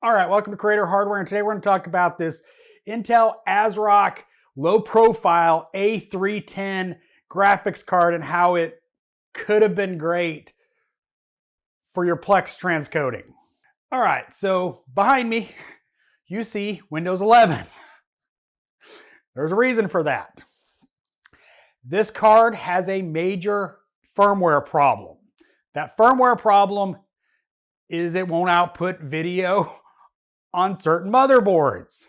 All right, welcome to Creator Hardware, and today we're going to talk about this Intel ASRock low profile A310 graphics card and how it could have been great for your Plex transcoding. All right, so behind me, you see Windows 11. There's a reason for that. This card has a major firmware problem. That firmware problem is it won't output video on certain motherboards.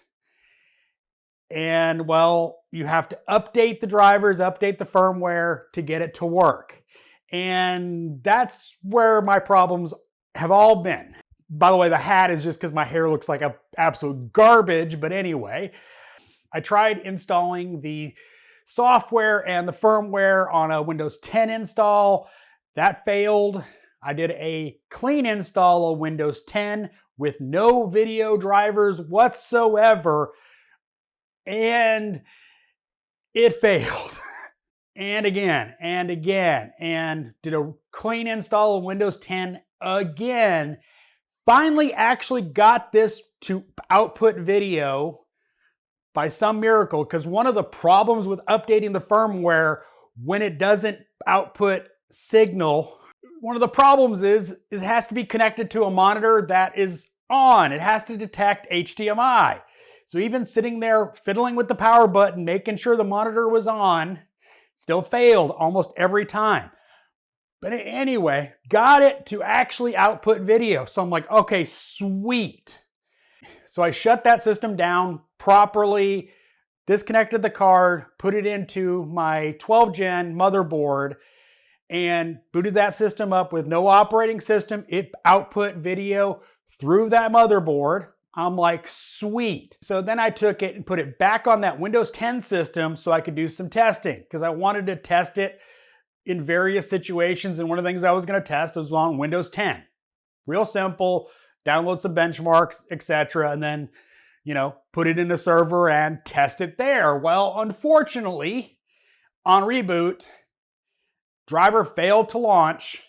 And well, you have to update the drivers, update the firmware to get it to work. And that's where my problems have all been. By the way, the hat is just because my hair looks like absolute garbage, but anyway. I tried installing the software and the firmware on a Windows 10 install. That failed. I did a clean install of Windows 10 with no video drivers whatsoever, and it failed. And again, and did a clean install of Windows 10 again. Finally actually got this to output video by some miracle, because one of the problems with updating the firmware when it doesn't output signal, one of the problems is it has to be connected to a monitor that is on. It has to detect HDMI. So even sitting there fiddling with the power button, making sure the monitor was on, still failed almost every time. But anyway, got it to actually output video. So I'm like, okay, sweet. So I shut that system down properly, disconnected the card, put it into my 12 gen motherboard, and booted that system up with no operating system. It output video through that motherboard. I'm like, sweet. So then I took it and put it back on that Windows 10 system so I could do some testing, because I wanted to test it in various situations. And one of the things I was going to test was on Windows 10. Real simple, download some benchmarks, etc. And then, put it in the server and test it there. Well, unfortunately, on reboot, driver failed to launch,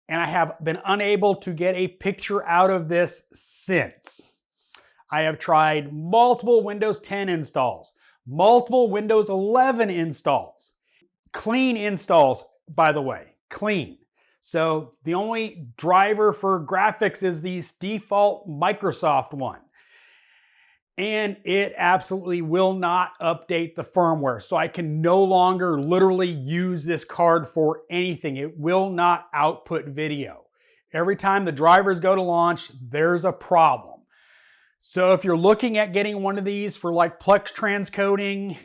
and I have been unable to get a picture out of this since. I have tried multiple Windows 10 installs, multiple Windows 11 installs, clean installs, by the way, clean. So the only driver for graphics is the default Microsoft one. And it absolutely will not update the firmware. So I can no longer literally use this card for anything. It will not output video. Every time the drivers go to launch, there's a problem. So if you're looking at getting one of these for like Plex transcoding,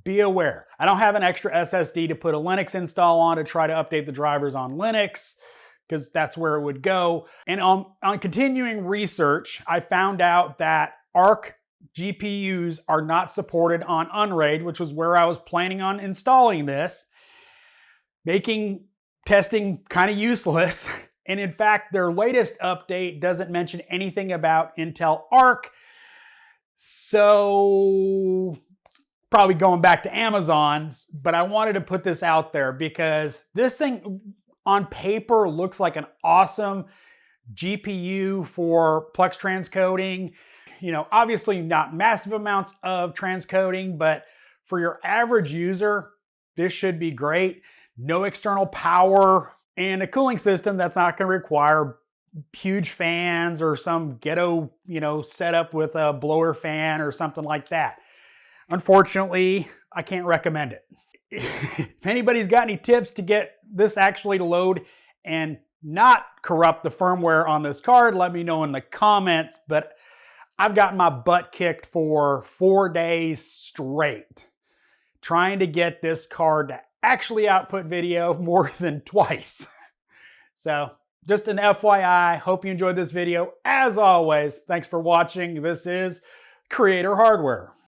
be aware. I don't have an extra SSD to put a Linux install on to try to update the drivers on Linux, because that's where it would go. And on continuing research, I found out that ARC GPUs are not supported on Unraid, which was where I was planning on installing this, making testing kind of useless. And in fact, their latest update doesn't mention anything about Intel Arc. So probably going back to Amazon, but I wanted to put this out there because this thing on paper looks like an awesome GPU for Plex transcoding. Obviously not massive amounts of transcoding, but for your average user, this should be great. No external power and a cooling system that's not going to require huge fans or some ghetto, setup with a blower fan or something like that. Unfortunately, I can't recommend it. If anybody's got any tips to get this actually to load and not corrupt the firmware on this card, let me know in the comments. But I've gotten my butt kicked for 4 days straight trying to get this card to actually output video more than twice. So just an FYI, hope you enjoyed this video. As always, thanks for watching. This is Creator Hardware.